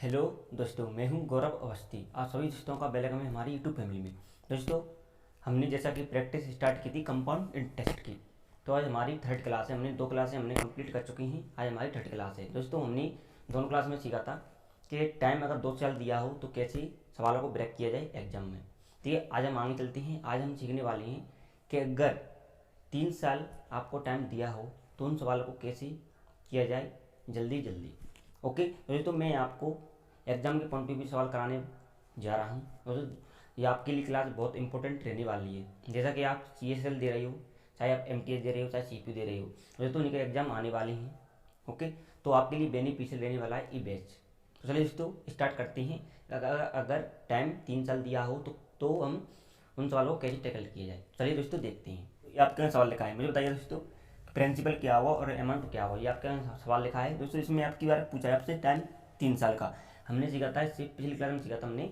Hello दोस्तों, मैं हूं गौरव अवस्थी। आप सभी दोस्तों का वेलकम है हमारी यूट्यूब फैमिली में। दोस्तों, हमने जैसा कि प्रैक्टिस स्टार्ट की थी कंपाउंड इंटरेस्ट की, तो आज हमारी थर्ड क्लास है। हमने 2 क्लासें हमने कंप्लीट कर चुकी हैं। आज हमारी थर्ड क्लास है। दोस्तों, हमने दोनों क्लास में सीखा था कि टाइम अगर 2 साल दिया हो तो कैसे सवालों को ब्रेक किया जाए एग्जाम में। तो ये आज हम आगे चलते हैं। आज हम सीखने वाले हैं कि अगर 3 साल आपको टाइम दिया हो तो उन सवालों को कैसे किया जाए जल्दी जल्दी। ओके दोस्तों, मैं आपको एग्जाम के पॉइंट ऑफ व्यू सवाल कराने जा रहा हूँ। दोस्तों, ये आपके लिए क्लास बहुत इंपॉर्टेंट रहने वाली है। जैसा कि आप CSL दे रहे हो, चाहे आप MTS दे रहे हो, चाहे CPU दे रहे हो, दोस्तों इनके एग्जाम आने वाले हैं। ओके, तो आपके लिए बेनिफिशियल रहने वाला है ये बैच। तो चलिए दोस्तों स्टार्ट करते हैं। अगर टाइम 3 साल दिया हो तो हम उन सवालों को कैसे टैकल किया जाए। चलिए दोस्तों देखते हैं। ये आपके यहाँ सवाल लिखा है, मुझे बताइए दोस्तों प्रिंसिपल क्या हुआ और अमाउंट क्या हुआ। ये आपके यहाँ सवाल लिखा है दोस्तों। इसमें आपकी बार पूछा है आपसे टाइम 3 साल का। हमने सीखा था, इससे पिछली क्लास में सीखा था हमने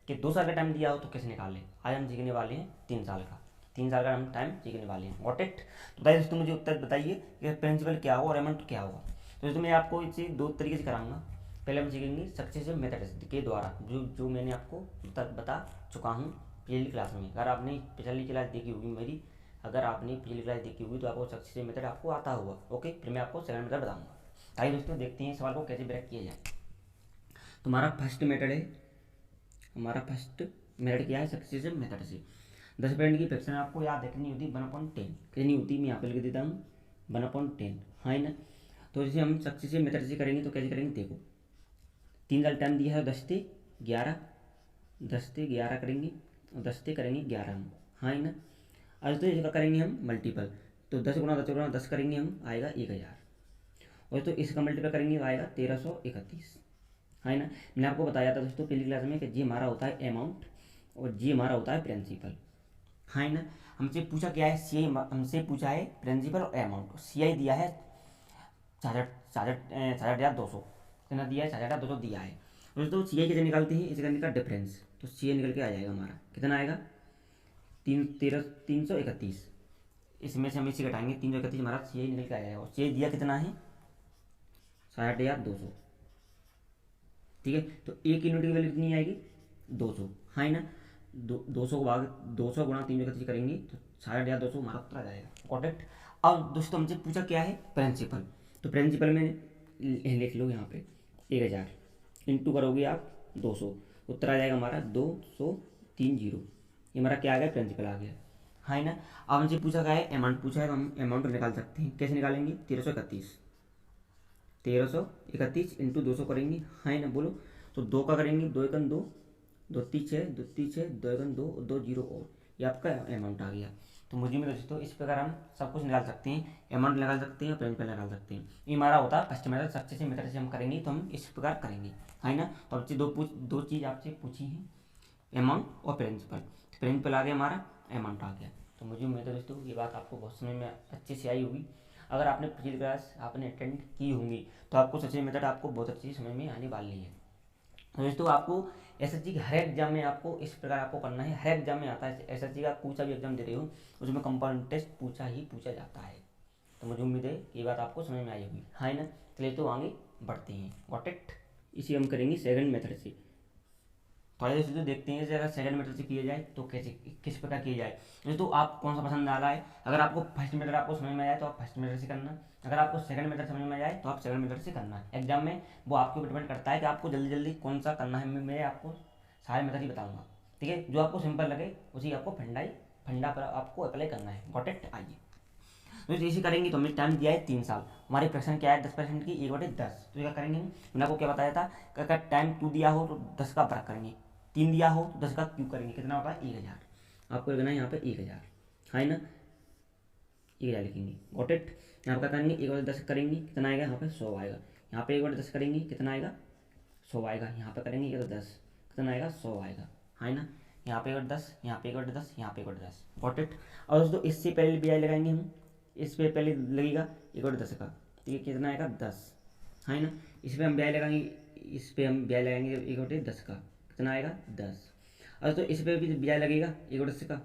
कि 2 साल का टाइम दिया हो तो कैसे निकालें। आज हम सीखने वाले हैं 3 साल का। 3 साल का हम टाइम सीखने वाले हैं। Got it. तो बताइए दोस्तों, मुझे उत्तर बताइए कि प्रिंसिपल क्या हुआ और अमाउंट क्या हुआ। तो दोस्तों मैं आपको इसे 2 तरीके से कराऊंगा। पहले हम सीखेंगे सक्सेसिव मेथड के द्वारा, जो जो मैंने आपको बता चुका हूँ पिछली क्लास में। अगर आपने पिछली क्लास देखी होगी मेरी, अगर आपने पिछली क्लास देखी होगी तो आपको सक्सेसिव मेथड आपको आता होगा। ओके, फिर मैं आपको सेकंड मेथड बताऊंगा। आइए दोस्तों देखते हैं सवाल को कैसे ब्रेक किया जाए। तो हमारा फर्स्ट मेथड है, हमारा फर्स्ट मेथड क्या है, सक्सेसिव मेथड से 10% की फ्रैक्शन आपको याद रखनी होती है 1/10। कितनी होती है मैं यहाँ पे लिख देता हूँ 1/10, हाँ ना। तो जैसे हम सक्सेसिव मेथड से करेंगे तो कैसे करेंगे देखो। 3 साल टाइम दिया है, 10 से 11, 10 से 11 करेंगे और 10 से करेंगे 11 हम, हाँ ना। आज तो इसका करेंगे हम मल्टीपल। तो 10 × 10 × 10 करेंगे हम, आएगा 1000। और तो इसका मल्टीपल करेंगे आएगा 1331, है ना। मैंने आपको बताया था दोस्तों पहली क्लास में कि जी हमारा होता है अमाउंट और जी हमारा होता है प्रिंसिपल, है ना। हमसे पूछा क्या है, सी आई हमसे पूछा है प्रिंसिपल और अमाउंट। CI दिया है 6200, कितना दिया है 6200 दिया है। दोस्तों CI कैसे निकालते हैं, इसका निकल डिफरेंस। तो CI निकल के आ जाएगा हमारा, कितना आएगा 331। इसमें से हम इसे घटाएंगे 331, हमारा CI निकल के आ जाएगा। और CI दिया कितना है 6200, ठीक है। तो एक यूनिट की वैल्यू कितनी आएगी 200, हाँ ना। 200 को भाग 200 गुणा 331 करेंगे तो 250 हमारा उत्तर आ जाएगा। कॉन्टेक्ट। अब दोस्तों हमसे पूछा क्या है प्रिंसिपल। तो प्रिंसिपल में लिख लो यहाँ पे 1000 इंटू करोगे आप 200, उत्तर आ जाएगा हमारा 230। ये हमारा क्या आ गया, प्रिंसिपल आ गया, हाँ ना। अब हमसे पूछा क्या है, अमाउंट पूछा है। तो हम अमाउंट निकाल सकते हैं, कैसे निकालेंगे 1331 इंटू 200 करेंगे, हाँ ना बोलो। तो 2 का करेंगे, 2 × 2 2 × 6 2 × 6 2 × 2 2 0 और ये आपका अमाउंट आ गया। तो मुझे में दोस्तों इस प्रकार हम सब कुछ निकाल सकते हैं, अमाउंट निकाल सकते हैं, प्रिंसिपल निकाल सकते हैं। ये हमारा होता है फर्स्ट मेथड। सक्सेसिव मेथड से हम करेंगे तो हम इस प्रकार करेंगे, है ना। तो आपसे दो चीज़ आपसे पूछी है, अमाउंट और प्रिंसिपल। प्रिंसिपल आ गया हमारा, अमाउंट आ गया। तो मुझे उम्मीद है दोस्तों ये बात आपको बहुत समझ में अच्छे से आई होगी। अगर आपने पिछली क्लास आपने अटेंड की होंगी तो आपको सच्ची मेथड आपको बहुत अच्छी समझ में आने वाली है। दोस्तों आपको SSC के हर एग्जाम में आपको इस प्रकार आपको करना है। हर एग्जाम में आता है, SSC का कोई सा भी एग्जाम दे रहे हो उसमें कंपाउंड टेस्ट पूछा जाता है। तो मुझे उम्मीद है ये बात आपको समझ में आई होगी, हाँ ना। चलिए तो आगे बढ़ते हैं। Got it. इसी हम करेंगे सेकंड मेथड से। तो आइए दोस्तों देखते हैं अगर सेकंड मेथड से किया जाए तो कैसे किस प्रकार किया जाए। दोस्तों आप कौन सा पसंद आ रहा है। अगर आपको फर्स्ट मेथड आपको समझ में आए तो आप फर्स्ट मेथड से करना। अगर आपको सेकंड मेथड समझ में आए तो आप सेकंड मेथड से करना। एग्जाम में वो आपके ऊपर डिपेंड करता है कि आपको जल्दी जल्दी कौन सा करना है। मैं आपको सारे मेथड ही बताऊंगा, ठीक है। जो आपको सिंपल लगे उसी आपको फंडा पर आपको अप्लाई करना है। Got it. आइए तो जैसे करेंगे तो हमें टाइम दिया है 3 साल। हमारी फ्रैक्शन क्या है 10% की 1/10। तो क्या करेंगे मैंने आपको क्या बताया था कि अगर टाइम 2 दिया हो तो 10 का बराबर करेंगे, 3 दिया हो तो 10 का क्यूब करेंगे, कितना होता है 1000। आपको लिखना है यहाँ पे 1000, है ना। 1000 लिखेंगे। Got it. यहाँ पर क्या करेंगे 1/10 करेंगे, कितना आएगा यहाँ पे 100 आएगा। यहाँ पे 1/10 करेंगे, कितना आएगा 100 आएगा। यहाँ पे करेंगे 1/10, कितना आएगा 100 आएगा, है ना। यहाँ पे 1/10, यहाँ पे 1/10, यहाँ पे 1/10। Got it. और दोस्तों इससे पहले ब्याज लगाएंगे हम। इस पे पहले लगेगा 1/10 का, तो ये कितना आएगा 10, है ना। इस पर हम ब्याज लगाएंगे, इस पे हम ब्याज लगाएंगे 1/10 का, कितना आएगा 10। और तो इस पे भी ब्याज लगेगा 1/10 का,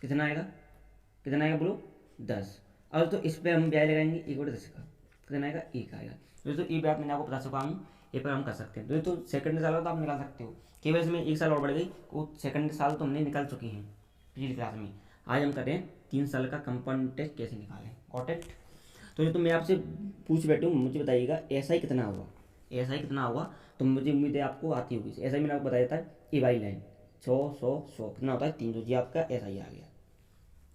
कितना आएगा बोलो 10। और तो इस पे हम ब्याज लगाएंगे 1/10 का, कितना आएगा 1 आएगा। दोस्तों ये बात मैंने आपको बता चुका हूँ ये पर हम कर सकते हैं। तो सेकंड साल तो आप निकाल सकते हो, केवल इसमें एक साल और बढ़ गई, वो सेकंड साल तो हमने निकाल चुकी हैं पिछली क्लास में। आज हम करें 3 साल का कंपाउंड इंटरेस्ट कैसे निकालें। Got it. तो मैं आपसे पूछ बैठूँ, मुझे बताइएगा एस आई कितना हुआ, एस आई कितना हुआ, तो मुझे उम्मीद है आपको आती होगी। एस आई मैंने आपको बताया था ए वाई लाइन 100 कितना होता है 300 जी, आपका एस आई आ गया।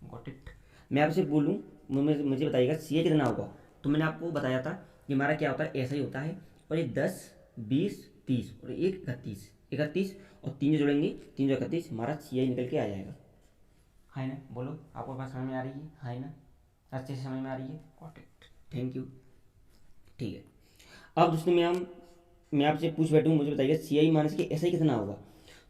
Got it. मैं आपसे बोलूँ, मुझे बताइएगा सी ए कितना होगा, तो मैंने आपको बताया था कि हमारा क्या होता है एस आई होता है, और ये 10 20 30 और 1 31 31 और 3 जोड़ेंगे 331, हमारा सी आई निकल के आ जाएगा। है ना, बोलो आपको बात समझ में आ रही है ना, अच्छे से समझ में आ रही है। Got it, thank you. ठीक है, अब दोस्तों मैं आपसे पूछ बैठूँ, मुझे बताइए सी आई माइनस के एस आई कितना होगा,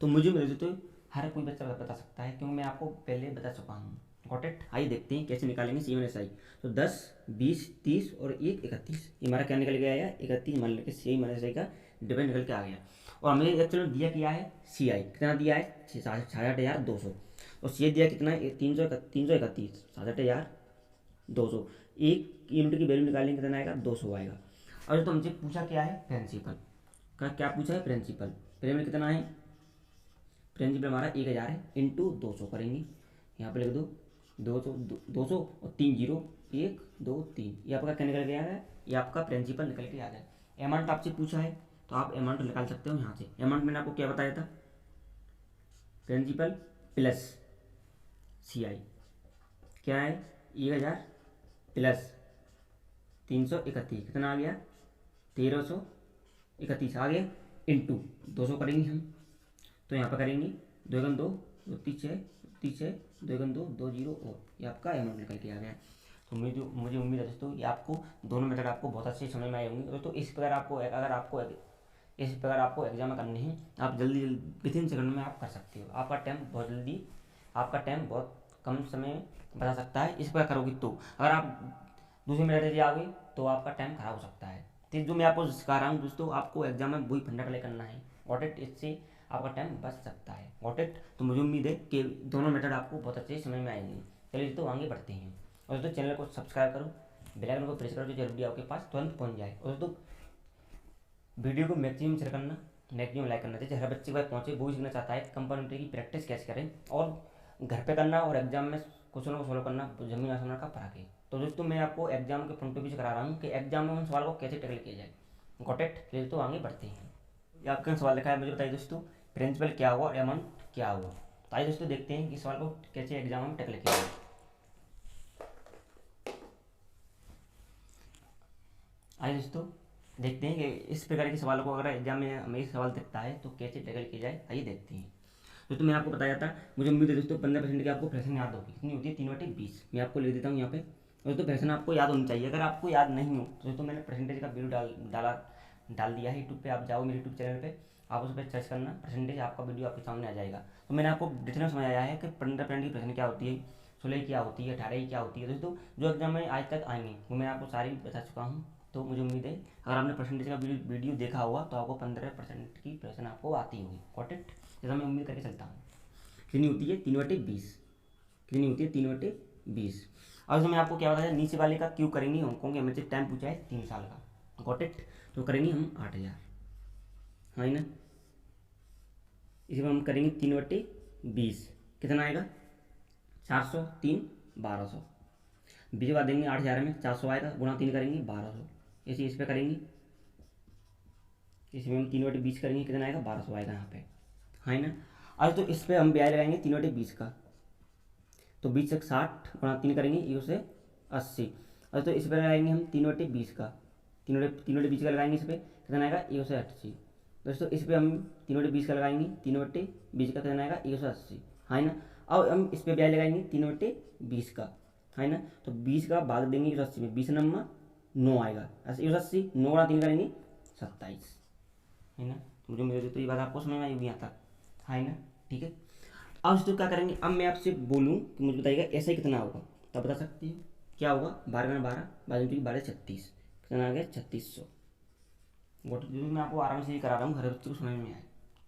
तो मुझे बता तो हर कोई बच्चा बता सकता है, क्योंकि मैं आपको पहले बता चुका हूँ। Got it. आइए देखते हैं कैसे निकालेंगे सी माइनस आई। तो 10 20 30 और 1 31, ये हमारा क्या निकल के आया 31, मान लेके सी आई माइनस आई का डिफरेंस निकल के आ गया। और हमें एक्चुअली दिया क्या है सी आई कितना दिया है 66,200, और सी आई दिया कितना है 331, 66,200, एक यूनिट की वैल्यू निकालेंगे कितना आएगा 200 आएगा। और तो हमसे पूछा क्या है प्रिंसिपल का, क्या पूछा है प्रिंसिपल, प्रिंसिपल कितना है, प्रिंसिपल हमारा 1000 है, इंटू 200 करेंगे, यहाँ पे लिख दो 200 और 3 जीरो 1 2 3, ये आपका क्या निकल के आ गया, ये आपका प्रिंसिपल निकल के आ गया। अमाउंट आपसे पूछा है तो आप अमाउंट निकाल सकते हो यहाँ से। अमाउंट मैंने आपको क्या बताया था, प्रिंसिपल प्लस सी आई क्या है 1000 प्लस 331 कितना आ गया 1331 आ गया, इंटू 200 करेंगे हम, तो यहाँ पर करेंगे 2 1 2 2 3 6 2 1 2 2 0 और ये आपका अमाउंट निकल के आ गया। तो मुझे उम्मीद है दोस्तों कि आपको दोनों मेथड आपको बहुत अच्छे समझ में आए होंगे दोस्तों। इस प्रकार आपको एग्जाम में करने हैं, आप जल्दी विद इन सेकंड में आप कर सकते हो। आपका टाइम बहुत कम समय बचा सकता है इस प्रकार करोगे तो। अगर आप दूसरी मेथड यदि आ गई तो आपका टाइम खराब हो सकता है। तो जो मैं आपको सिखा रहा हूँ दोस्तों, आपको एग्जाम में वही फंडा अप्लाई करना है। Got it. इससे आपका टाइम बच सकता है। Got it. तो मुझे उम्मीद है कि दोनों मेथड आपको बहुत अच्छे समझ में आएंगे। चलिए तो आगे बढ़ते हैं। और दोस्तों चैनल को सब्सक्राइब करो, बेल आइकन को प्रेस करो जो जरूरी आपके पास तुरंत पहुंच जाए। और दोस्तों वीडियो को मैक्सिमम शेयर करना, मैक्सिमम लाइक करना चाहिए, हर बच्चे के पास पहुँचे, वो भी सीखना चाहता है कंपाउंड की प्रैक्टिस कैसे करें, और घर पे करना और एग्जाम में क्वेश्चनों को सोल्व करना जमीन आसमान का फर्क है। तो दोस्तों मैं आपको एग्जाम के फ्रंट पे भी करा रहा हूँ कि एग्जाम में उन सवाल को कैसे टैकल किया जाए। Got it. चलिए तो आगे बढ़ते हैं। ये आपका सवाल लिखा है, मुझे बताइए दोस्तों प्रिंसिपल क्या हुआ और अमाउंट क्या हुआ। तो आइए दोस्तों देखते हैं कि सवाल को कैसे एग्जाम में टैकल किया जाए। आइए दोस्तों देखते हैं कि इस प्रकार के सवालों को अगर एग्जाम में हमें सवाल दिखता है तो कैसे टैकल किया जाए। आइए देखते हैं। दोस्तों मैं आपको बताया था, मुझे उम्मीद है दोस्तों 15% की आपको फ्रैक्शन याद होगी। कितनी होती है 3/20। मैं आपको लिख देता हूँ यहाँ पे। दोस्तों फ्रैक्शन आपको याद होनी चाहिए। अगर आपको याद नहीं हो तो दोस्तों मैंने परसेंटेज का वीडियो डाल दिया है यूट्यूब पे। आप जाओ मेरे यूट्यूब चैनल पे, आप उस पर सर्च करना परसेंटेज, आपका वीडियो आपके सामने आ जाएगा। तो मैंने आपको डिटेल में समझाया है कि 15% की फ्रैक्शन क्या होती है, 16 क्या होती है, 18 क्या होती है। दोस्तों जो एग्जाम में आज तक आएंगे वो मैं आपको सारी बता चुका हूँ। तो मुझे उम्मीद है अगर आपने परसेंटेज का वीडियो देखा होगा तो आपको 15% की फ्रैक्शन आपको आती होगी। Got it. जैसा मैं उम्मीद करके चलता हूँ। कितनी होती है 3/20, कितनी होती है 3/20। अब मैं आपको क्या बताया, नीचे वाले का क्यों करेंगे हम, क्योंकि हमें से टाइम पूछा है 3 साल का। Got it. तो करेंगे हम 8000, हाँ ना, इसी पर हम करेंगे 3/20, कितना आएगा 400, 3 1200, 20 बार देंगे 8000 में 400 आएगा, गुणा 3 करेंगे 1200, इसी इस पर करेंगे, इसमें हम 3/20 करेंगे, कितना आएगा 1200 आएगा यहाँ पे, है ना। अब तो इस पर हम ब्याज लगाएंगे 3/20 का, तो 20 से 60 गुणा 3 करेंगे, ये से 80। अब तो इस पर लगाएंगे हम 3/20 का, 3/20 का लगाएंगे इस पर, कितना आएगा 180। दोस्तों इस पर हम 3/20 का लगाएंगे, 3/20 का कितना आएगा 180, है ना। अब हम इस पर ब्याज लगाएंगे 3/20 का, है ना। तो 20 का भाग देंगे 180 में, 20 नंबर 9 आएगा, 180 9 गुणा 3 करेंगे 27, है ना। मुझे मेरे तो ये बात आपको समझ में आई होगी यहाँ तक, है ना। ठीक है। अब दोस्तों क्या करेंगे, अब मैं आपसे बोलूँ कि मुझे बताइएगा ऐसा कितना होगा, तो आप बता सकते हैं क्या होगा। 12 में 12, 12 36, कितना आ गया 3600। वोट मैं आपको आराम से ही करा रहा हूँ, हर बच्चे को समझ में आए।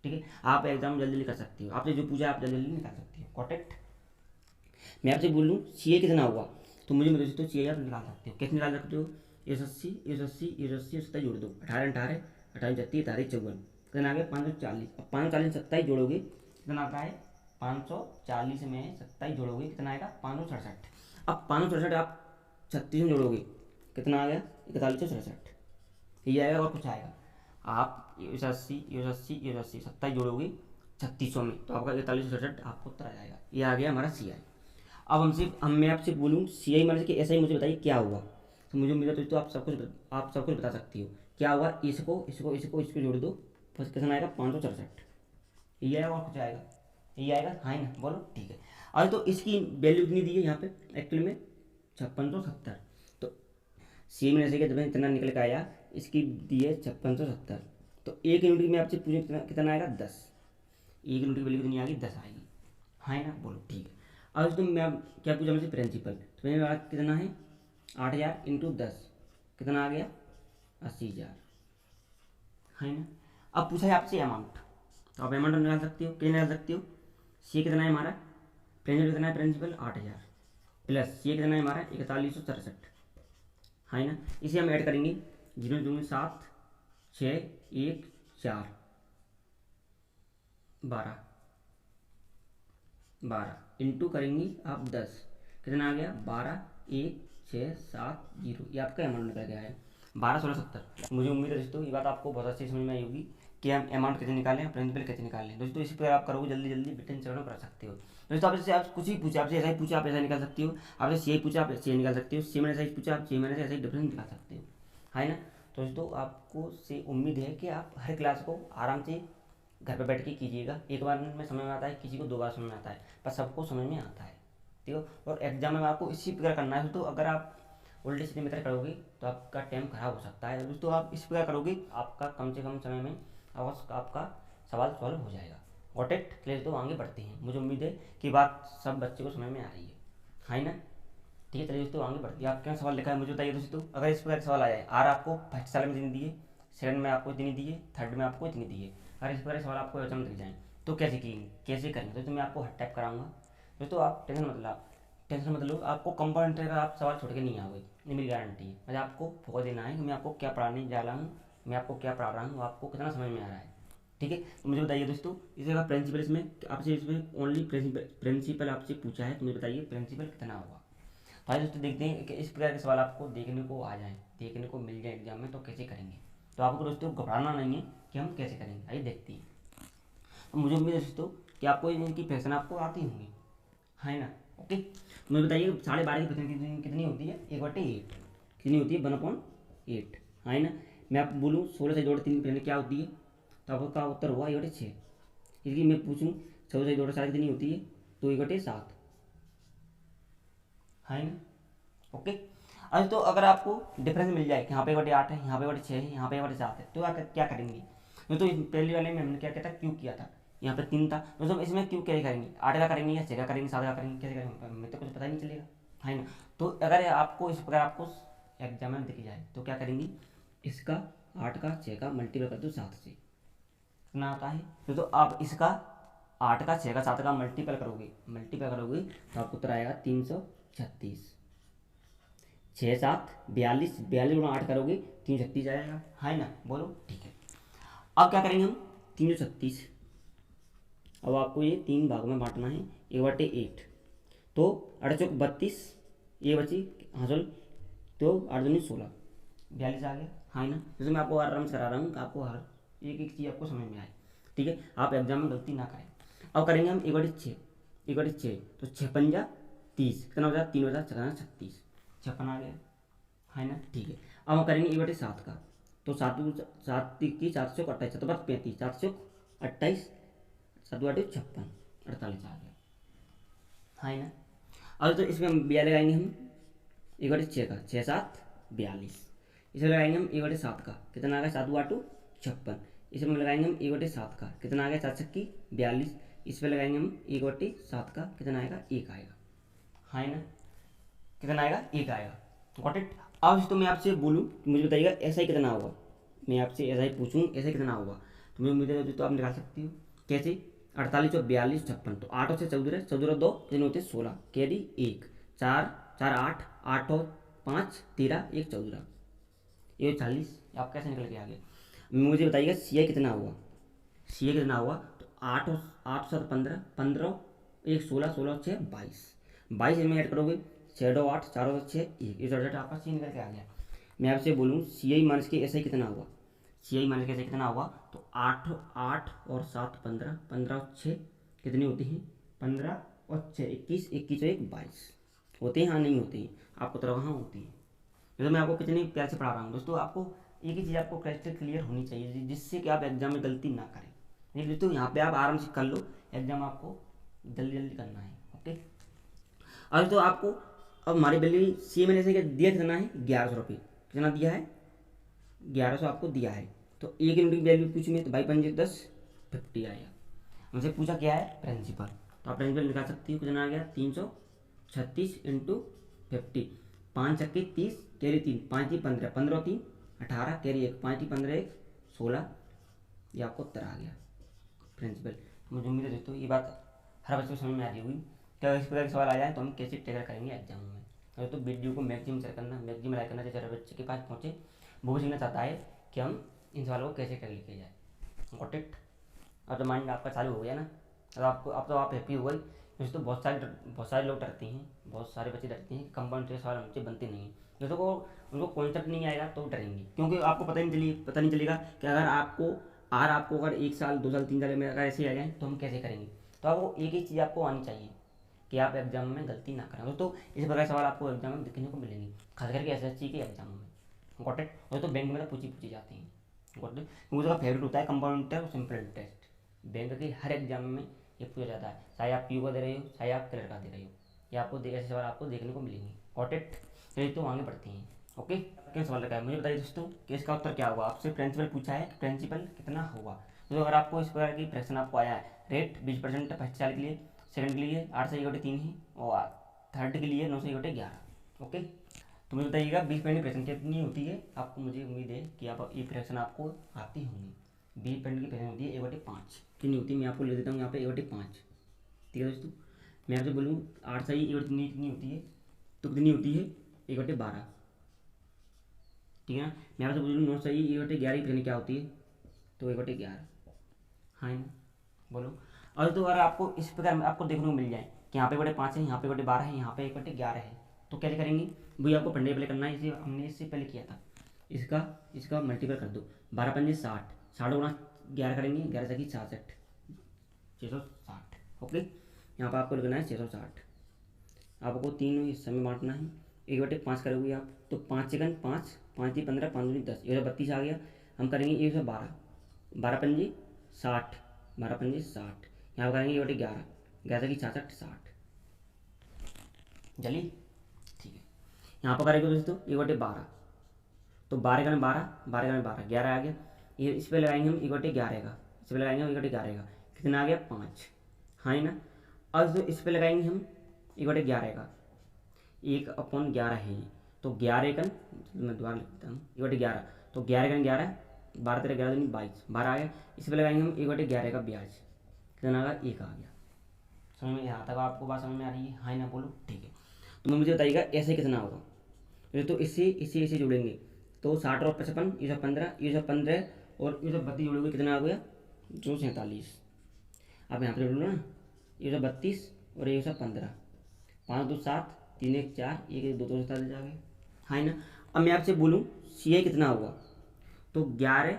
ठीक है। आप एग्जाम जल्दी कर सकते हो, आपने जो पूछा आप जल्दी निकाल सकते हो। कॉन्टेक्ट। मैं आपसे बोलूँ सी ए कितना हुआ, तो मुझे दोस्तों सी ए आप निकाल सकते हो। कैसे निकाल सकते हो, 180 180 180 जोड़ दो, 18 18 28 36 38 54, कितना आ गया 540। अब 540 में 27 जोड़ोगे कितना आता है 540 में 27 जोड़ोगे कितना आएगा 567। अब 567 आप 36 में जोड़ोगे कितना आ गया 4167, ये आएगा और कुछ आएगा। आप 87 जोड़ोगे 3600 में तो आपका 4167 आपको उत्तर आ जाएगा। ये आ गया हमारा सी आई। अब मैं आपसे बोलूँ सी आई माने कि ऐसा ही मुझे बताइए क्या हुआ, तो मुझे उम्मीद है तो आप सब कुछ बता सकती हो क्या हुआ। इसको जोड़ दो बस कितना आएगा 567, ये आएगा और कुछ आएगा, ये आएगा हाँ ना, बोलो ठीक है। अब तो इसकी वैल्यू कितनी दी है यहाँ पे एक्चुअली में 5670, तो सी में ऐसे जब इतना निकल के आया इसकी दी है 5670, तो एक यूनिट में आपसे पूछे कितना आएगा 10, एक यूनिट की वैल्यू कितनी आएगी 10 आएगी हाँ ना, बोलो ठीक है। अब तो मैं क्या पूछा मुझे प्रिंसिपल, तो मैंने कितना है 8000 इंटू 10 कितना आ गया 80,000 है ना। अब पूछा है आपसे अमाउंट, तो आप अमाउंट निकाल सकते हो, क्या निकाल सकते हो। सी कितना है हमारा प्रिंसिपल, कितना है प्रिंसिपल 8000 प्लस सी कितना है हमारा 4167 है ना। इसे हम ऐड करेंगे 0 2 7 6 1 4 12 इंटू करेंगे आप 10 कितना आ गया 12 1 6 7 0, ये आपका अमाउंट निकल गया है 12,1670। मुझे उम्मीद है दोस्तों ये बात आपको बहुत अच्छी समझ में आई होगी कि हम अमाउंट कैसे निकालें, प्रिंसिपल कैसे निकालें। दोस्तों इसी पर आप करोगे जल्दी जल्दी बिटन चरणों कर सकते हो। दोस्तों आपसे आप कुछ ही पूछे, आपसे ऐसा ही पूछा आप ऐसा निकाल सकते हो, आपसे सी पूछा आप सी निकाल सकते हो, सी मैंने ऐसा ही पूछा आप सी मैंने ऐसा ही डिफरेंस निकाल सकते हो है ना। तो दोस्तों आपको से उम्मीद है कि आप हर क्लास को आराम से घर पर बैठ के कीजिएगा। एक बार में समझ में आता है, किसी को 2 बार समझ में आता है, पर सबको समझ में आता है ठीक है। और एग्जाम में आपको इसी प्रकार करना है। तो अगर आप उल्टे सीधे मेथड करोगे तो आपका टाइम खराब हो सकता है दोस्तों। आप इस प्रकार करोगे आपका कम से कम समय में आपका सवाल सॉल्व हो जाएगा। Got it clear. तो आगे बढ़ते हैं, मुझे उम्मीद है कि बात सब बच्चे को समझ में आ रही है ना। ठीक है चलिए दोस्तों आगे बढ़ती है। आप क्या सवाल लिखा है मुझे बताइए दोस्तों। अगर इस प्रकार सवाल आ जाए आर आपको फर्स्ट साल में इतनी दिए, सेकंड में आपको इतनी दिए, थर्ड में आपको इतनी दिए, अगर इस प्रकार सवाल आपको एग्जाम दिख जाए तो कैसे करेंगे दोस्तों। मैं आपको हर टाइप कराऊंगा दोस्तों, आप टेंशन मत लो। आपको कंपाउंड का आप सवाल छोड़ के नहीं आओगे, ये मेरी गारंटी है। मुझे आपको फोकस देना है कि मैं आपको क्या पढ़ाने जा रहा हूँ, मैं आपको क्या पढ़ा रहा हूँ, आपको कितना समझ में आ रहा है ठीक है। तो मुझे बताइए दोस्तों इसे अगर प्रिंसिपल इसमें आपसे इसमें ओनली प्रिंसिपल आपसे पूछा है तो मुझे बताइए प्रिंसिपल कितना होगा। तो आइए दोस्तों देखते हैं कि इस प्रकार के सवाल आपको देखने को आ जाए, देखने को मिल जाए एग्जाम में तो कैसे करेंगे। तो आपको दोस्तों घबराना नहीं है कि हम कैसे करेंगे, आइए देखते हैं। तो मुझे उम्मीद है दोस्तों कि आपको इनकी फ्रैक्शन आपको आती होंगी है ना। ओके तो मुझे बताइए 12.5 की फ्रैक्शन कितनी होती है 1/8 कितनी होती है 1/8 है ना। मैं आपको बोलूँ 16 से जोड़ 3 की फ्रैक्शन क्या होती है तो आपका उत्तर हुआ 1/6। इसलिए मैं पूछूँ 16 से जोड़ 7 कितनी होती है तो 1/7 है ना। ओके अब तो अगर आपको डिफरेंस मिल जाए कि यहाँ पे 1/8 है, यहाँ पे 1/6 है, यहाँ पे 1/7 है, तो क्या करेंगे। तो पहले वाले में हमने क्या किया था क्यों किया था, यहाँ पे 3 था दोस्तों। इसमें क्यों क्या करेंगे 8 का करेंगे या 6 का करेंगे 7 का करेंगे कैसे करेंगे हमें तो कुछ पता ही नहीं चलेगा है ना। तो अगर आपको इस प्रकार आपको एग्जाम में दिख जाए तो क्या करेंगे, इसका 8 का 6 का मल्टीप्लाई कर दो 7 से कितना आता है। तो आप इसका 8 का 6 का 7 का मल्टीप्लाई करोगे तो आपको उत्तर आएगा 336। 6 7 42 42 गुणा 8 करोगे 336 आएगा है ना, बोलो ठीक है। अब क्या करेंगे हम 336, अब आपको ये 3 भागों में बांटना है 1/8 तो 8 चौक 32 ये बची हासिल तो 8 दूनी 16 42 आ गया है ना। जैसे मैं आपको आराम से करा रहा हूँ आपको हर एक चीज़ आपको समझ में आए ठीक है, आप एग्जाम में गलती ना करें। अब करेंगे हम 1/6 तो 6 पंजा 30 कितना हो जाएगा 3 बजा 36 56 आ गया है ना ठीक है। अब हम करेंगे 1/7 का तो 7 की 4 चौक 28 तो बस 35 4 चौक 28 7 8 56 48 आ गया है ना। अब तो इसमें हम ब्या लगाएंगे हम 1/6 का 6 7 42, इसे लगाएंगे हम 1/7 का कितना आ गया 7 8 56, इसमें लगाएंगे हम 1/7 का कितना आ गया 4 छक्की 42, इस पर लगाएंगे हम 1/7 का कितना आएगा 1 आएगा है ना, कितना आएगा 1 आएगा। Got it. अब तो मैं आपसे बोलूँ मुझे बताइएगा ऐसा ही कितना होगा, मैं आपसे ऐसा ही पूछूँ ऐसा ही कितना होगा तो मुझे उम्मीद है तो आप निकाल सकती हो कैसे 48 और 42 56 तो 8 से 14 14 2 कितने होते 16 कैरी 1 4 4 8 8 और 5 13 1 14 ये 40 आप कैसे निकल के आ गए। मुझे बताइएगा सी आई कितना हुआ, सी आई कितना हुआ। तो 8 और 8 7 15, 15 1 16, 16 6 22, 22 इसमें ऐड करोगे 6 2 8, 4 2 6 1, इस रिजल्ट आपका सी निकल के आ गया। मैं आपसे बोलूँ सी आई माइनस के ऐसे कितना हुआ, सी आई माइनस के ऐसे कितना हुआ। तो 8 8 और 7 15, 15 और 6 कितनी होती हैं 15 और 6 21, 21 और 1 22 होते हैं, हाँ नहीं होती हैं, आपको तरह हाँ होती है। तो मैं आपको कितनी प्यार से पढ़ा रहा हूँ दोस्तों, आपको एक ही चीज़ आपको क्रिस्टल क्लियर होनी चाहिए जिससे कि आप एग्जाम में गलती ना करें। नहीं दोस्तों यहाँ पे आप आराम से कर लो, एग्जाम आपको जल्दी जल्दी करना है। ओके, और तो आपको अब हमारी वैल्यू सी मैंने ऐसे दिया कितना है 1100 रुपये, कितना दिया है 1100 आपको दिया है। तो एक यूनिट की वैल्यू पूछी में तो भाई 5 10 50 आएगा। हमसे पूछा क्या है प्रिंसिपल, तो आप प्रिंसिपल निकाल सकती हो, कितना आ गया 336 इंटू 50, 5 छक्के 30 कैरी 3, 5 3 15, 15 3 18 कैरी 1, 5 3 15 1 16, ये आपको उत्तर आ गया प्रिंसिपल। मुझे उम्मीद है दोस्तों ये बात हर बच्चे को समझ में आ रही होगी। क्या इस प्रकार के सवाल आ जाए तो हम कैसे टैकल करेंगे एग्जाम में। तो वीडियो को मैक्सिमम शेयर करना, मैक्सिमम लाइक करना, जैसे हर बच्चे के पास पहुँचे, वो भी सीखना चाहता है कि हम इन सवालों को कैसे टैकल किया जाए। Got it. अब तो माइंड आपका चालू हो गया ना, अब आपको अब तो आप हैप्पी हो गए। दोस्तों बहुत सारे लोग डरते हैं, बहुत सारे बच्चे डरते हैं कि कंपाउंड के सवाल हमसे बनते नहीं हैं। दोस्तों को उनको कॉन्सेप्ट नहीं आएगा तो डरेंगे, क्योंकि आपको पता नहीं चलेगा कि अगर 1 साल 2 साल 3 साल में अगर ऐसे आ जाए तो हम कैसे करेंगे। तो आपको एक ही चीज़ आपको आनी चाहिए कि आप एग्जाम में गलती ना करें। दोस्तों इस प्रकार सवाल आपको एग्जाम में देखने को मिलेंगे, खास करके एसएससी के एग्जामों में। Got it. दोस्तों बैंक में तो पूछी जाती हैं, गॉट इट, क्योंकि उसका फेवरेट होता है कंपाउंड इंटरेस्ट और सिंपल इंटरेस्ट। बैंक के हर एग्जाम में ये पूछा जाता है, चाहे आप पीयू का दे रहे हो चाहे आप क्लियर का दे रहे हो, ये आपको ऐसे सवाल आपको देखने को मिलेंगे। Got it. चलिए तो आगे बढ़ते हैं। ओके, क्या सवाल लगा है मुझे बताइए दोस्तों कि इसका उत्तर क्या होगा। आपसे प्रिंसिपल पूछा है कि प्रिंसिपल कितना होगा। तो अगर आपको इस प्रकार की फ्रैक्शन आपको आया है, रेट 20% फर्स्ट साल के लिए, सेकंड के लिए 8 से 1/3 ही, और थर्ड के लिए 9 से 1/11। ओके, तो मुझे बताइएगा 20% की फ्रैक्शन कितनी होती है। आपको मुझे उम्मीद है कि आप ये फ्रैक्शन आपको आती होंगी। 20% की फ्रैक्शन होती है 1/5 कितनी होती है, मैं आपको ले देता हूँ यहाँ पे 1/5। ठीक है दोस्तों, मैं आपसे बोलूँ 8 से 1/3 कितनी होती है, तो कितनी होती है 1/12। ठीक है ना, मैं आपसे बोलूँ 9 से 1/11 की फ्रैक्शन क्या होती है, तो 1/11। हाँ ना, बोलो। और तो अगर आपको इस प्रकार में आपको देखने को मिल जाए कि यहाँ पे 1/5 है, यहाँ पे 1/12 है, यहाँ पे 1/11 है, तो कैसे करेंगे वही आपको पढ़ने पहले करना है। इसे हमने इससे पहले किया था। इसका मल्टीपल कर दो, 12 पंजे 60, 60 गुणा 11 करेंगे, 11 से 66, 660। ओके, यहाँ पर आपको लिखना है 660। आपको 3 हिस्से में बांटना है, 1/5 करोगे आप तो 5 सेकंड 5, 5 3 15, 5 दूनी 10, 132 आ गया। हम करेंगे 112, 12 पंजे 60, 12 पंजे 60, यहाँ पर करेंगे 1/11, 11 से 66 60। चलिए ठीक है, यहाँ पर करेंगे दोस्तों 1/12, तो 12 का 12, 12 का 12, 11 आ गया। ये इस पर लगाएंगे हम 1/11 का, इस पर लगाएंगे हम 1/11 का, कितना आ गया 5। हाँ ना, अब तो इस पर लगाएंगे हम 1/11 का, 1/11 है ये, तो 11 का मैं दोबारा लिख देता हूँ 1/11, तो 11 का 11, 12 तेरह 11 दूनी 22, 12 आ गया। इस पर लगाएंगे हम 1/11 का ब्याज, कितना आ गया 1 आ गया। समझ में, यहाँ तक आपको बात समझ में आ रही है, हाँ ना बोलो। ठीक है, तो मुझे बताइएगा ऐसे कितना होगा। तो इसे जोड़ेंगे तो 60 और 55, ये 15, ये 15 और ये 32 जोड़ोगे कितना आ गया 247। अब यहाँ पे जोड़ लो ना, ये 32 और ये 15, 5 2 7, 3 1 4, 1 1 2 247 आ गए। हाँ ना, अब मैं आपसे बोलूँ सी आई कितना होगा, तो 11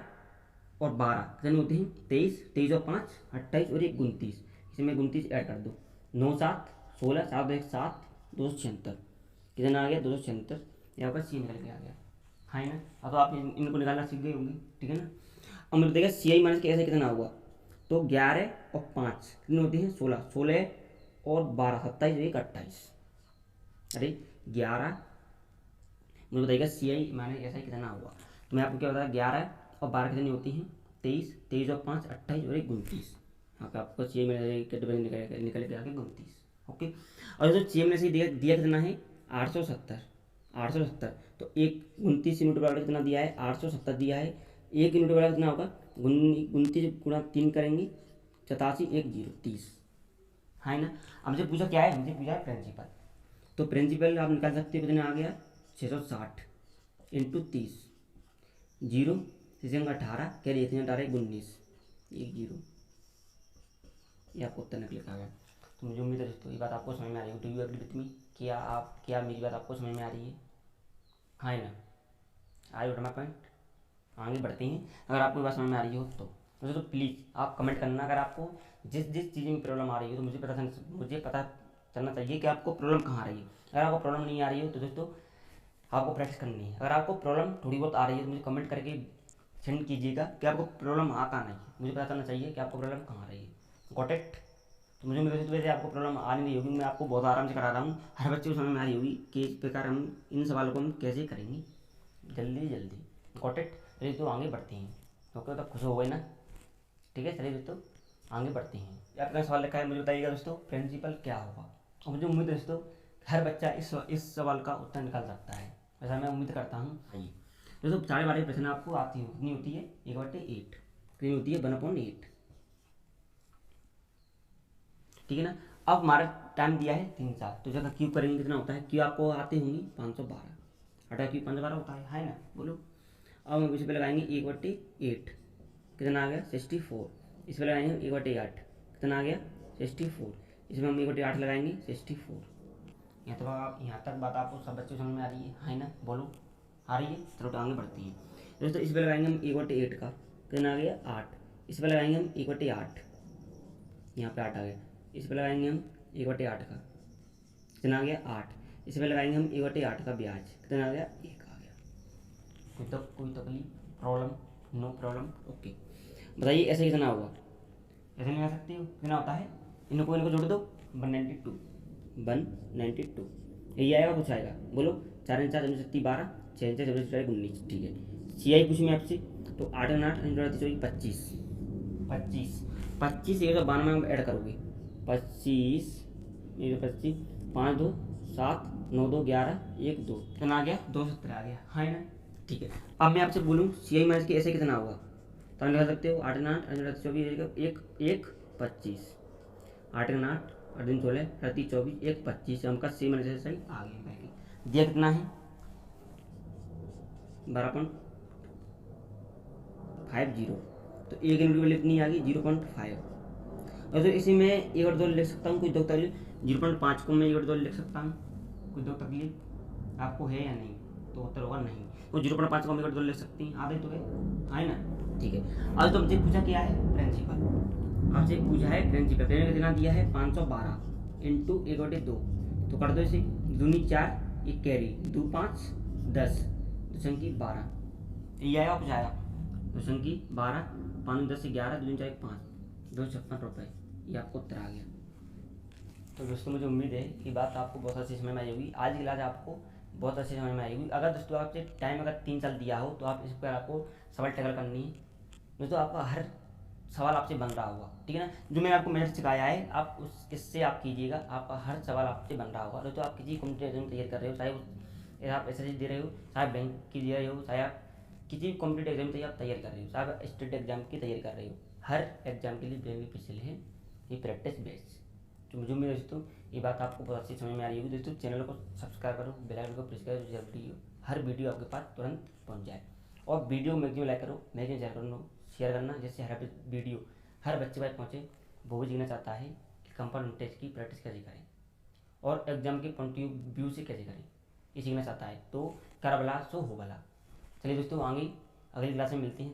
और 12 कितने होते हैं 23, 23 और 5 28 और 1 29, इसमें 29 ऐड कर दो, 9 7 16, 7 1 7, 276, कितना आ गया 276। यहाँ पर सी निकल के आ गया। हाँ ना, अब तो आप इनको निकालना सीख गए होंगे। ठीक है ना, अब मुझे देखिए सी आई माइनस के ऐसे कितना होगा, तो 11 और 5 कितने होते हैं 16, 16 और 12 27 1 28। अरे 11, मुझे बताइएगा सी आई माइनस ऐसा कितना होगा। तो मैं आपको क्या बताया 11 और 12 कितनी होती हैं 23, 23 और 5 28 और 1 29। हाँ, आपको सी आई में निकल के आगे 29। ओके, और जो सी आई में से दिया कितना है 870, 870, तो एक 29 यूनिट वाला कितना दिया है 870 दिया है, 1 यूनिट वाला कितना होगा 29 गुणा 3 करेंगे 87 1 0 30। हाँ ना, हमसे पूछा क्या है, हमसे पूछा है प्रिंसिपल, तो प्रिंसिपल आप निकाल सकते हो कितना आ गया 660 इंटू 30, 0 3 18 कैरी 3 18 19 1 0, ये आपको उत्तर निकल के आ गया। तो मुझे उम्मीद है दोस्तों ये बात आपको समझ में आ रही है। Do you agree with me? क्या मेरी बात आपको समझ में आ रही है? हाँ है ना? आई वोट माई पॉइंट। आगे बढ़ते हैं। अगर आपको ये बात समझ में आ रही हो तो दोस्तों प्लीज़ आप कमेंट करना। अगर आपको जिस जिस चीज़ में प्रॉब्लम आ रही हो तो मुझे पता चलना चाहिए कि आपको प्रॉब्लम कहाँ आ रही है। अगर आपको प्रॉब्लम नहीं आ रही हो तो दोस्तों आपको प्रैक्टिस करनी है। अगर आपको प्रॉब्लम थोड़ी बहुत आ रही है तो मुझे कमेंट करके सेंड कीजिएगा कि आपको प्रॉब्लम आ कहाँ नहीं है। मुझे पता चलना चाहिए कि आपको प्रॉब्लम कहाँ आ रही है। Got it? तो मुझे मेरे वैसे आपको प्रॉब्लम आ नहीं रही होगी, मैं आपको बहुत आराम से करा रहा हूँ। हर बच्चे को समझ में आ रही होगी कि इस प्रकार हम इन सवालों को हम कैसे करेंगे जल्दी जल्दी। Got it? चलिए तो आगे बढ़ते हैं। ओके, तो खुश हो गए ना? ठीक है, चलिए दोस्तों आगे बढ़ते हैं। आपका सवाल लिखा है, मुझे बताइएगा दोस्तों प्रिंसिपल क्या होगा। और मुझे उम्मीद है दोस्तों हर बच्चा इस सवाल का उत्तर निकाल सकता है, ऐसा मैं उम्मीद करता हूँ। आइए दोस्तों, 4 प्रश्न आपको आती हो, कितनी होती है? 1/8 कितनी होती है? 1/8, ठीक है ना। अब हमारा टाइम दिया है 3 साल, तो जगह क्यूब करेंगे कितना होता है? क्यू आपको आते होंगी 512, 8 क्यूब 512 होता है ना? बोलो। अब हम इस पर लगाएंगे 1/8, कितना आ गया? 64। इस पर लगाएंगे 1/8, कितना आ गया? 64। इसमें हम 1/8 लगाएंगे 64। यहाँ तक बात आपको सब बच्चों समझ में आ रही है ना? बोलो, आ रही है? चलो तो आगे बढ़ती है दोस्तों। इस पर लगाएंगे हम 1/8 का, कितना आ गया? 8। इस पर लगाएंगे हम 1/8, यहाँ पे 8 आ गया। इस पर लगाएंगे हम 1/8 का, कितना आ गया? 8। इस पर लगाएंगे हम 1/8 का ब्याज, कितना आ गया? 1 आ गया। कोई तकलीफ, प्रॉब्लम? No problem. ओके, बताइए ऐसे कितना होगा? ऐसे नहीं आ सकती हो? कितना होता है? इनको जोड़ दो, 192, 192 यही आएगा, कुछ आएगा? बोलो। 4 4 12, 6 6 19, ठीक है। सी आई पूछी मैं आपसे, तो 8 8 24 25 25 25 192 में ऐड करोगे 25 25 5 2 7 9 2 11 1 2, कितना आ गया? 270 आ गया, है ना? ठीक है। अब मैं आपसे बोलूँ सी आई माइनस के ऐसे कितना होगा, तो आप लिखा सकते हो 8 8 24 1 1 25, 8 8 8 दिन 16 30 24 1 25, हमका सी माइनस सही आ गया। दिया कितना है? 12.50, तो एक यूनिट वैल्यू कितनी आ गई? 0.5। और तो इसी में 1/2 लिख सकता हूँ, कुछ दो तकलीफ। 0.5 को मैं 1/2 लिख सकता हूँ, कुछ दो तकलीफ आपको है या नहीं? तो उत्तर होगा नहीं। तो 0.5 को हम 1/2 लिख सकती हैं, आधे तो है ना? ठीक है। अब तो हमसे पूछा क्या है? प्रिंसिपल। आपसे पूछा है प्रिंसिपल कितना दिया है? 512 इंटू 1/2, तो कर दो इसे, दूनी 4 1 कैरी 2 5 10 2 संख्या 12, ये आएगा कुछ आएगा? 2 संख्या 12 5 10 11 2 4 5 256 रुपये, ये आपको उत्तर आ गया। तो दोस्तों मुझे उम्मीद है कि बात आपको बहुत अच्छी समझ में आई होगी। आज की क्लास आपको बहुत अच्छी समझ में आई होगी। अगर दोस्तों आपसे टाइम अगर 3 साल दिया हो तो आप इस पर आपको सवाल टैकल करनी है दोस्तों। आपका हर सवाल आपसे बन रहा होगा, ठीक है ना? जो मैंने आपको मेथड सिखाया है आप इससे आप कीजिएगा, आपका हर सवाल आपसे बन रहा होगा। दोस्तों आप किसी कॉम्पिटेटिव एग्जाम तैयार कर रहे हो, चाहे आप एस दे रहे हो, चाहे बैंक की दे रहे हो, चाहे आप किसी भी कॉम्पिटेटिव एग्जाम की आप तैयारी कर रहे हो, चाहे आप स्टेट एग्जाम की तैयारी कर रहे हो, हर एग्जाम के लिए बेनिफिशियल है ये प्रैक्टिस बेस। तो मुझे उम्मीद है दोस्तों ये बात आपको बहुत अच्छी समझ में आ रही होगी। दोस्तों चैनल को सब्सक्राइब करो, बेल आइकन को प्रेस करो, जरूरी हो हर वीडियो आपके पास तुरंत पहुंच जाए। और वीडियो मैक्सिमम लाइक करो, मैक्सिमम शेयर करना, जिससे हर वीडियो हर बच्चे पास पहुँचे। वो भी सीखना चाहता है कि कंपाउंड टेस्ट की प्रैक्टिस कैसे करें और एग्जाम के पॉइंट ऑफ व्यू से कैसे करें, ये सीखना चाहता है तो कर भला सो हो भला। चलिए दोस्तों आगे अगली क्लास में मिलते हैं।